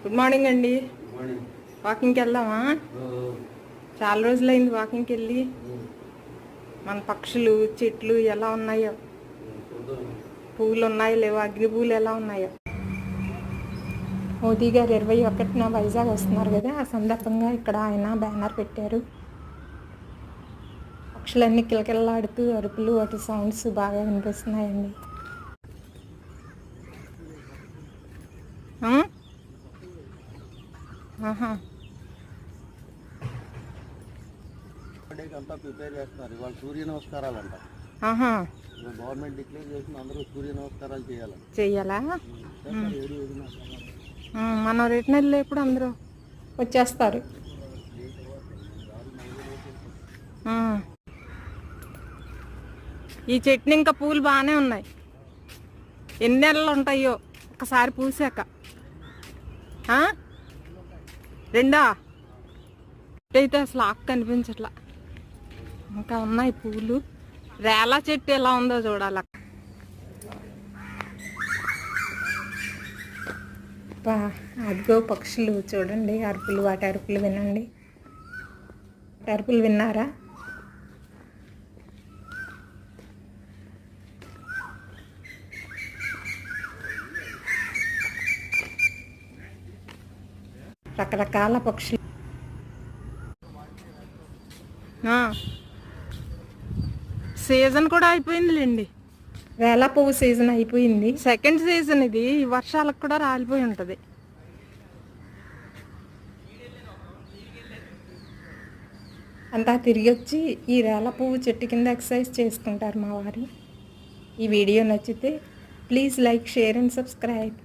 Good morning అండి. వాకింగ్కి వెళ్దామా? చాలా రోజులైంది వాకింగ్కి వెళ్ళి. మన పక్షులు చెట్లు ఎలా ఉన్నాయో, పువ్వులు ఉన్నాయో లేవో, అగ్ని పువ్వులు ఎలా ఉన్నాయో. మోదీ గారు 21న వైజాగ్ వస్తున్నారు కదా, ఆ సందర్భంగా ఇక్కడ ఆయన బ్యానర్ పెట్టారు. పక్షులన్నీ కిలకిలలాడుతూ అరుపులు, వాటి సౌండ్స్ బాగా వినిపిస్తున్నాయండి. ఆహా, అంతా ప్రిపేర్ చేస్తున్నారు. ఇవాళ సూర్య నమస్కారాలు అంట. ఆహా, గవర్నమెంట్ డిక్లేర్ చేసిన అందరూ సూర్య నమస్కారాలు చెయ్యాలా? మనం రిటర్న్ వెళ్ళేప్పుడు అందరూ వచ్చేస్తారు. ఈ చెట్టుని ఇంకా పూలు బాగానే ఉన్నాయి. ఎన్ని నెలలు ఉంటాయో ఒకసారి పూసాక. రెండా అయితే అసలు ఆకు కనిపించట్లా, ఇంకా ఉన్నాయి పూలు. రేలా చెట్టు ఎలా ఉందో చూడాలి. అదిగో పక్షులు చూడండి, అరుపులు, వాటి అరుపులు వినండి. అరుపులు విన్నారా? రకరకాల పక్షులు. సీజన్ కూడా అయిపోయిందిలేండి. వేళ పువ్వు సీజన్ అయిపోయింది. సెకండ్ సీజన్ ఇది. వర్షాలకు కూడా రాలిపోయి ఉంటుంది. అంతా తిరిగి వచ్చి ఈ రేల పువ్వు చెట్టు కింద ఎక్సర్సైజ్ చేసుకుంటారు మా వారు. ఈ వీడియో నచ్చితే please like, share and subscribe.